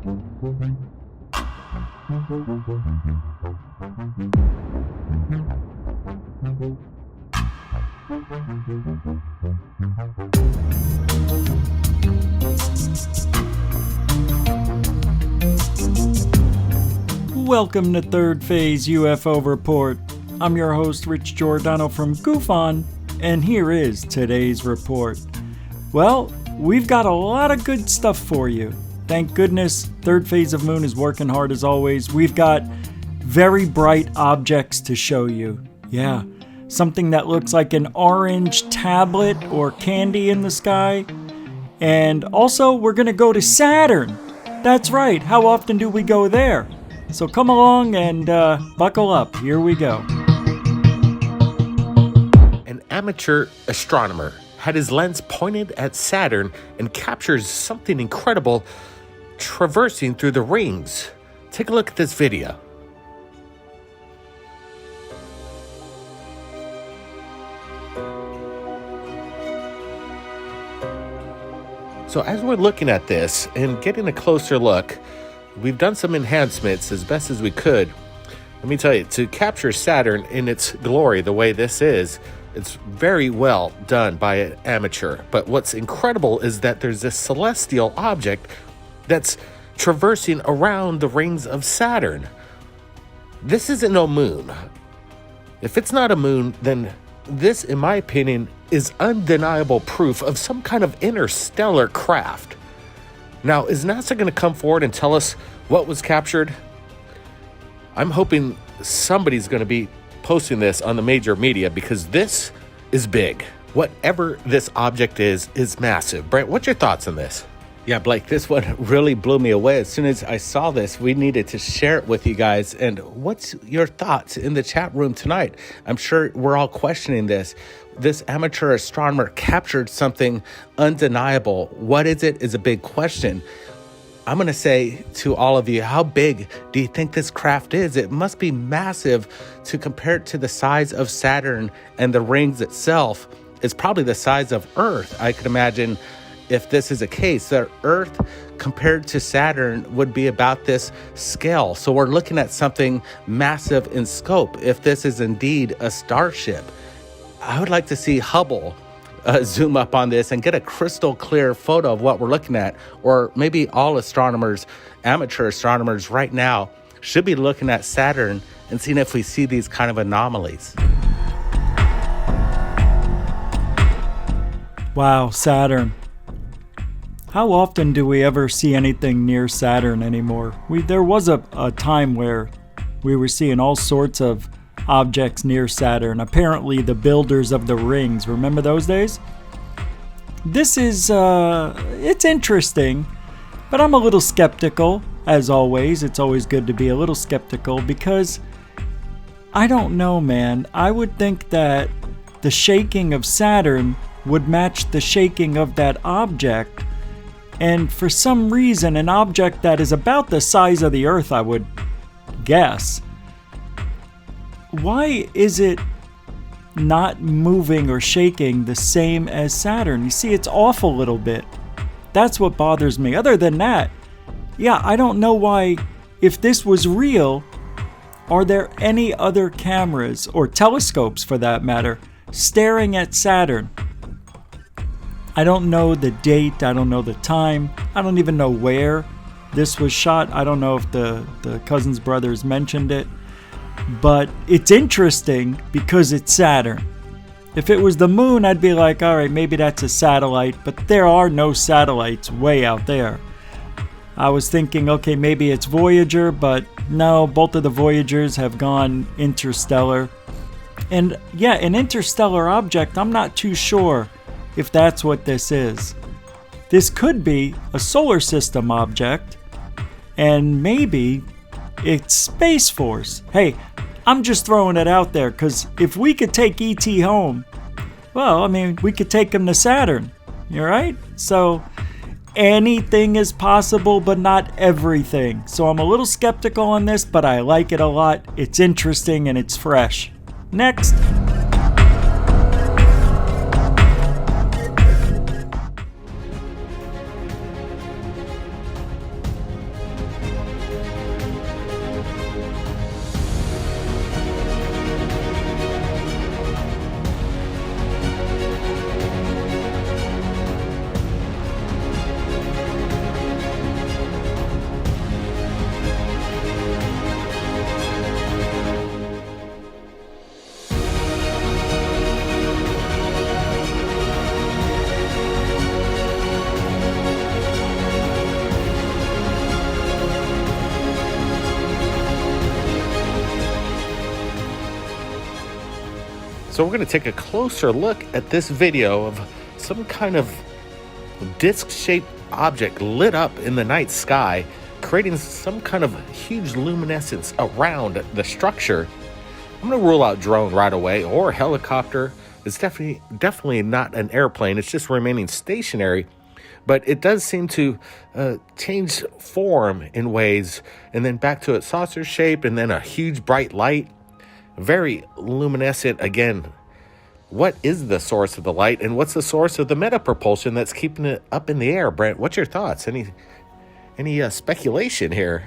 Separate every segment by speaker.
Speaker 1: Welcome to Third Phase UFO Report. I'm your host, Rich Giordano from GUFON, and here is today's report. Well, we've got a lot of good stuff for you. Thank goodness, Third Phase of Moon is working hard as always. We've got very bright objects to show you. Yeah, something that looks like an orange tablet or candy in the sky. And also, we're going to go to Saturn. That's right, how often do we go there? So come along and buckle up. Here we go.
Speaker 2: An amateur astronomer had his lens pointed at Saturn and captures something incredible traversing through the rings. Take a look at this video. So as we're looking at this and getting a closer look, we've done some enhancements as best as we could. Let me tell you, to capture Saturn in its glory the way this is, it's very well done by an amateur. But what's incredible is that there's this celestial object that's traversing around the rings of Saturn. This isn't no moon. If it's not a moon, then this, in my opinion, is undeniable proof of some kind of interstellar craft. Now, is NASA going to come forward and tell us what was captured? I'm hoping somebody's going to be posting this on the major media because this is big. Whatever this object is massive. Brent, what's your thoughts on this?
Speaker 3: Yeah, Blake, this one really blew me away. As soon as I saw this, we needed to share it with you guys. And what's your thoughts in the chat room tonight? I'm sure we're all questioning this. This amateur astronomer captured something undeniable. What is it is a big question. I'm going to say to all of you, how big do you think this craft is? It must be massive to compare it to the size of Saturn, and the rings itself is probably the size of Earth. I could imagine if this is a case, that Earth compared to Saturn would be about this scale. So we're looking at something massive in scope if this is indeed a starship. I would like to see Hubble zoom up on this and get a crystal clear photo of what we're looking at. Or maybe all astronomers, amateur astronomers right now, should be looking at Saturn and seeing if we see these kind of anomalies.
Speaker 1: Wow, Saturn. How often do we ever see anything near Saturn anymore? There was a time where we were seeing all sorts of objects near Saturn. Apparently the builders of the rings. Remember those days? This is, it's interesting, but I'm a little skeptical, as always. It's always good to be a little skeptical because I don't know, man. I would think that the shaking of Saturn would match the shaking of that object. And for some reason, an object that is about the size of the Earth, I would guess, why is it not moving or shaking the same as Saturn? You see, it's off a little bit. That's what bothers me. Other than that, yeah, I don't know why, if this was real, are there any other cameras, or telescopes for that matter, staring at Saturn? I don't know the date, I don't know the time, I don't even know where this was shot. I don't know if the Cousins brothers mentioned it. But it's interesting because it's Saturn. If it was the moon, I'd be like, all right, maybe that's a satellite, but there are no satellites way out there. I was thinking, okay, maybe it's Voyager, but no, both of the Voyagers have gone interstellar. And yeah, an interstellar object, I'm not too sure if that's what this is. This could be a solar system object, and maybe it's Space Force. Hey, I'm just throwing it out there, because if we could take E.T. home, well, I mean, we could take him to Saturn, you right? So anything is possible, but not everything. So I'm a little skeptical on this, but I like it a lot. It's interesting and it's fresh. Next.
Speaker 2: So we're going to take a closer look at this video of some kind of disc-shaped object lit up in the night sky, creating some kind of huge luminescence around the structure. I'm going to rule out drone right away, or helicopter. It's definitely not an airplane. It's just remaining stationary, but it does seem to change form in ways, and then back to its saucer shape, and then a huge bright light. Very luminescent again. What is the source of the light, and what's the source of the meta-propulsion that's keeping it up in the air? Brent, what's your thoughts? Any speculation here?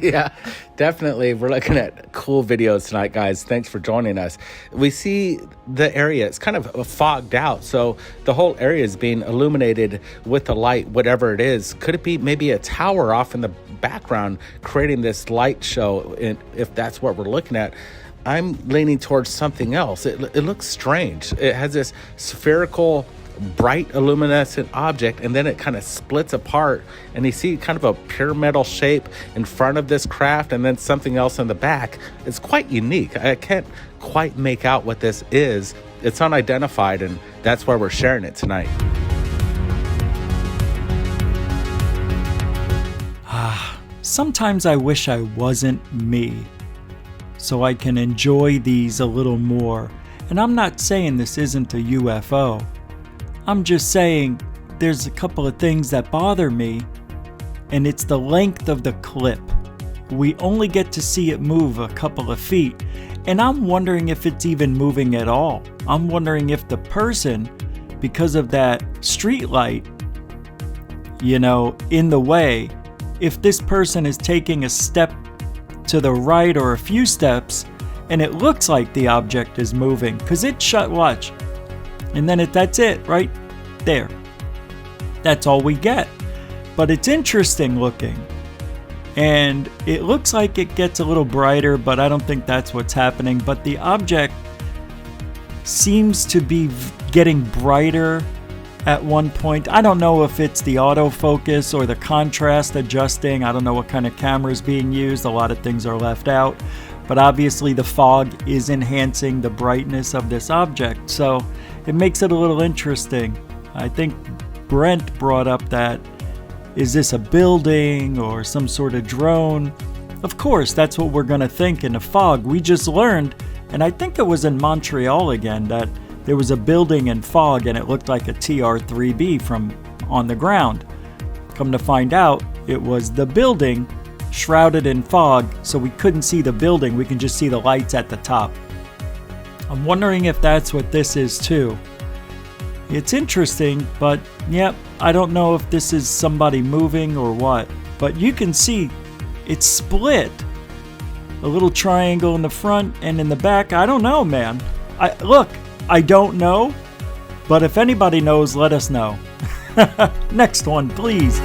Speaker 3: Yeah, definitely. We're looking at cool videos tonight, guys. Thanks for joining us. We see the area, it's kind of fogged out, so the whole area is being illuminated with the light, whatever it is. Could it be maybe a tower off in the background creating this light show, if that's what we're looking at? I'm leaning towards something else. It looks strange. It has this spherical, bright, luminescent object, and then it kind of splits apart, and you see kind of a pyramidal shape in front of this craft, and then something else in the back. It's quite unique. I can't quite make out what this is. It's unidentified, and that's why we're sharing it tonight.
Speaker 1: Sometimes I wish I wasn't me, so I can enjoy these a little more. And I'm not saying this isn't a UFO. I'm just saying there's a couple of things that bother me, and it's the length of the clip. We only get to see it move a couple of feet, and I'm wondering if it's even moving at all. I'm wondering if the person, because of that street light, in the way, if this person is taking a step to the right or a few steps, and it looks like the object is moving, because it watch. And then that's it, right there. That's all we get. But it's interesting looking. And it looks like it gets a little brighter, but I don't think that's what's happening. But the object seems to be getting brighter at one point. I don't know if it's the autofocus or the contrast adjusting. I don't know what kind of camera is being used. A lot of things are left out. But obviously the fog is enhancing the brightness of this object. So it makes it a little interesting. I think Brent brought up that, is this a building or some sort of drone? Of course, that's what we're going to think in the fog. We just learned, and I think it was in Montreal again, that there was a building in fog and it looked like a TR-3B from on the ground. Come to find out, it was the building shrouded in fog, so we couldn't see the building. We can just see the lights at the top. I'm wondering if that's what this is too. It's interesting, but yep, I don't know if this is somebody moving or what. But you can see it's split. A little triangle in the front and in the back. I don't know, man. I don't know. But if anybody knows, let us know. Next one, please.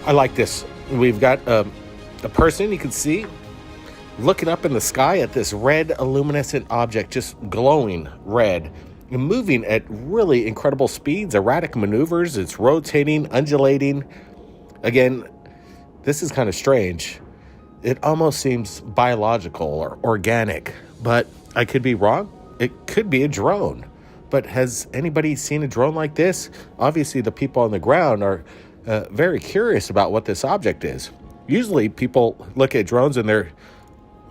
Speaker 2: I like this. We've got a person you can see looking up in the sky at this red luminescent object, just glowing red, and moving at really incredible speeds, erratic maneuvers. It's rotating, undulating. Again, this is kind of strange. It almost seems biological or organic, but I could be wrong. It could be a drone. But has anybody seen a drone like this? Obviously, the people on the ground are very curious about what this object is. Usually, people look at drones and they're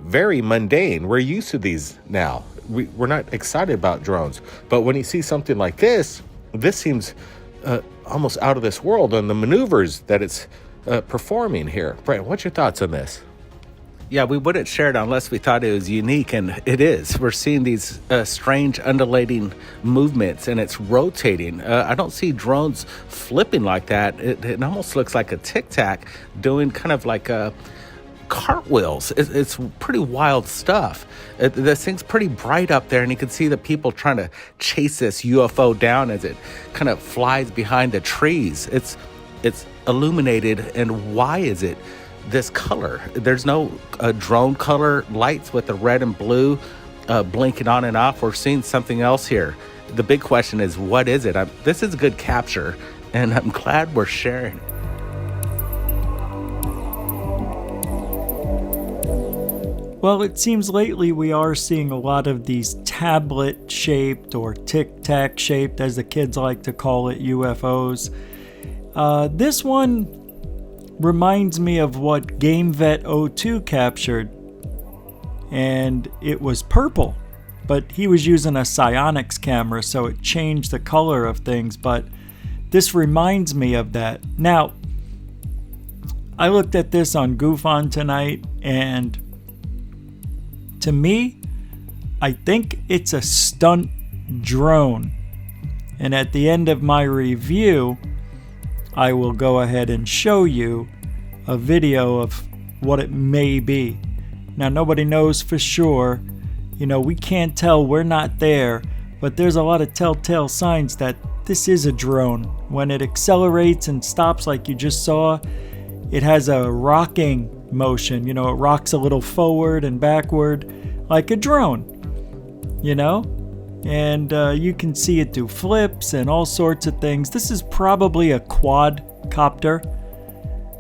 Speaker 2: very mundane. We're used to these now. We're not excited about drones. But when you see something like this seems almost out of this world, and the maneuvers that it's performing here. Brent, what's your thoughts on this?
Speaker 3: Yeah, we wouldn't share it unless we thought it was unique, and it is. We're seeing these strange undulating movements, and it's rotating. I don't see drones flipping like that. It almost looks like a tic-tac doing kind of like cartwheels. It's pretty wild stuff. This thing's pretty bright up there, and you can see the people trying to chase this UFO down as it kind of flies behind the trees. It's illuminated, and why is it this color? There's no drone color lights with the red and blue blinking on and off. We're seeing something else here. The big question is, what is it? This is a good capture, and I'm glad we're sharing it.
Speaker 1: Well, it seems lately we are seeing a lot of these tablet-shaped or tic-tac-shaped, as the kids like to call it, UFOs. This one reminds me of what GameVet02 captured, and it was purple, but he was using a psionics camera, so it changed the color of things, but this reminds me of that. Now, I looked at this on GUFON tonight, and to me, I think it's a stunt drone, and at the end of my review, I will go ahead and show you a video of what it may be. Now, nobody knows for sure. You know, we can't tell. We're not there. But there's a lot of telltale signs that this is a drone. When it accelerates and stops like you just saw, it has a rocking motion. You know, it rocks a little forward and backward like a drone. You know? And you can see it do flips and all sorts of things. This is probably a quadcopter,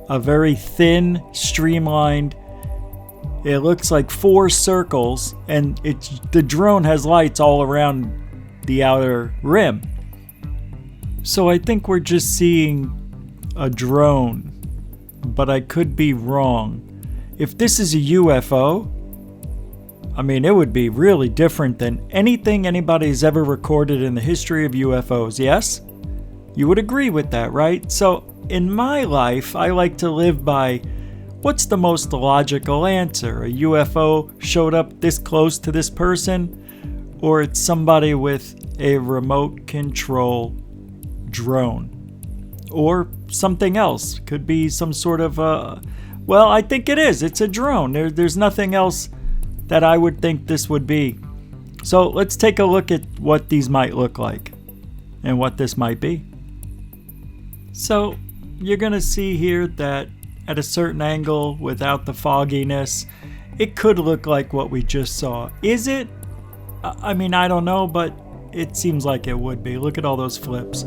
Speaker 1: a very thin, streamlined. It looks like 4 circles, and the drone has lights all around the outer rim. So I think we're just seeing a drone, but I could be wrong. If this is a UFO, I mean, it would be really different than anything anybody's ever recorded in the history of UFOs, yes? You would agree with that, right? So, in my life, I like to live by what's the most logical answer? A UFO showed up this close to this person, or it's somebody with a remote control drone, or something else. Could be some sort of well, I think it is. It's a drone. There's nothing else that I would think this would be. So let's take a look at what these might look like and what this might be. So you're going to see here that at a certain angle, without the fogginess, it could look like what we just saw. Is it? I mean, I don't know, but it seems like it would be. Look at all those flips.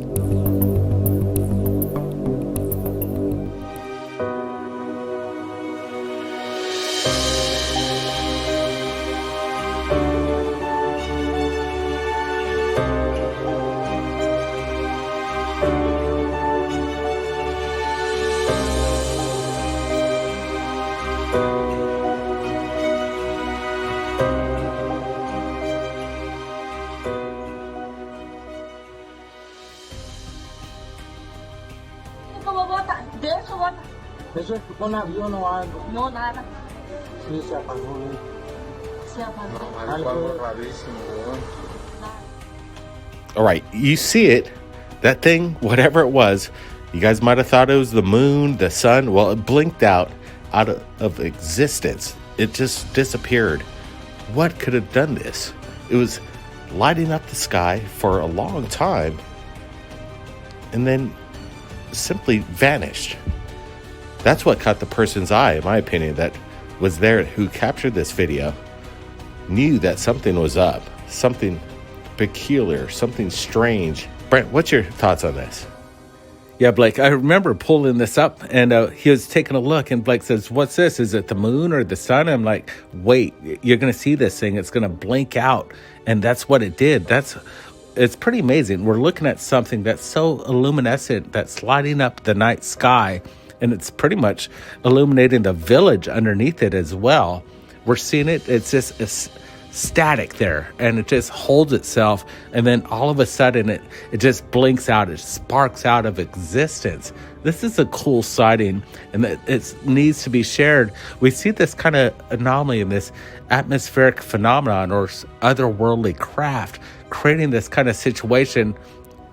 Speaker 2: All right, you see it, that thing, whatever it was, you guys might have thought it was the moon, the sun. Well, it blinked out of existence. It just disappeared. What could have done this? It was lighting up the sky for a long time and then simply vanished. That's what caught the person's eye, in my opinion, that was there, who captured this video, knew that something was up, something peculiar, something strange. Brent, what's your thoughts on this?
Speaker 3: Yeah, Blake, I remember pulling this up, and he was taking a look, and Blake says, what's this? Is it the moon or the sun? I'm like, wait, you're going to see this thing. It's going to blink out. And that's what it did. It's pretty amazing. We're looking at something that's so luminescent, that's lighting up the night sky, and it's pretty much illuminating the village underneath it as well. We're seeing it. It's just static there, and it just holds itself, and then all of a sudden it just blinks out, it sparks out of existence. This is a cool sighting, and it needs to be shared. We see this kind of anomaly in this atmospheric phenomenon or otherworldly craft creating this kind of situation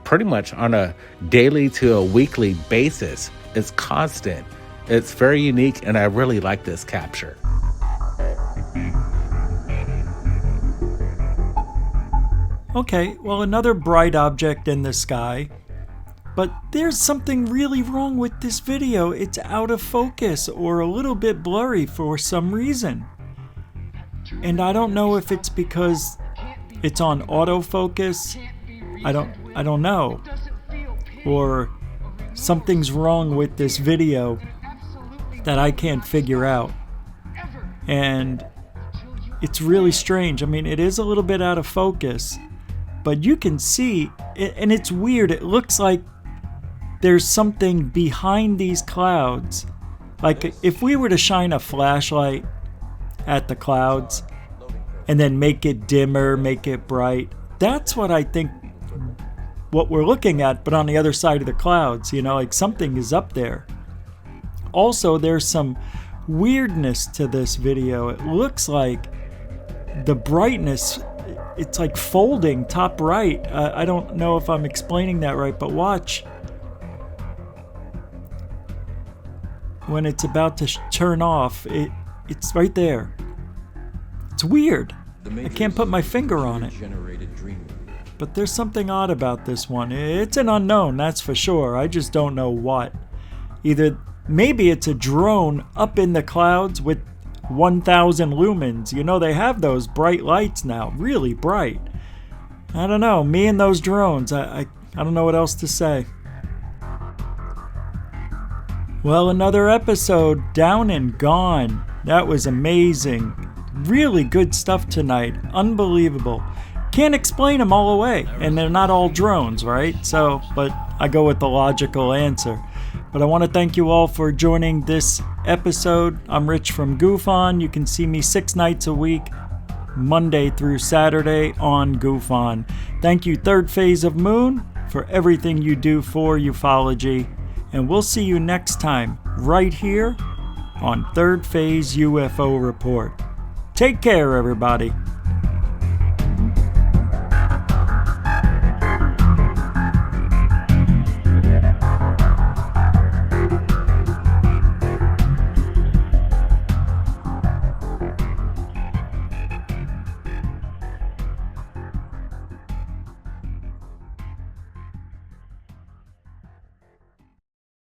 Speaker 3: pretty much on a daily to a weekly basis. It's constant. It's very unique, and I really like this capture.
Speaker 1: Okay, well, another bright object in the sky. But there's something really wrong with this video. It's out of focus or a little bit blurry for some reason. And I don't know if it's because it's on autofocus. I don't know. Or something's wrong with this video that I can't figure out. And it's really strange. I mean, it is a little bit out of focus, but you can see, and it's weird. It looks like there's something behind these clouds. Like if we were to shine a flashlight at the clouds and then make it dimmer, make it bright, that's what I think what we're looking at, but on the other side of the clouds, like something is up there. Also, there's some weirdness to this video. It looks like the brightness, it's like folding top right. I don't know if I'm explaining that right, but watch. When it's about to turn off, it's right there. It's weird. I can't put my finger on it. But there's something odd about this one. It's an unknown, that's for sure. I just don't know what. Maybe it's a drone up in the clouds with 1,000 lumens. They have those bright lights now, really bright. I don't know, me and those drones, I don't know what else to say. Well, another episode down and gone. That was amazing. Really good stuff tonight. Unbelievable. Can't explain them all away, and they're not all drones, right? But I go with the logical answer. But I want to thank you all for joining this episode. I'm Rich from GUFON. You can see me 6 nights a week, Monday through Saturday on GUFON. Thank you, Third Phase of Moon, for everything you do for ufology. And we'll see you next time, right here on Third Phase UFO Report. Take care, everybody.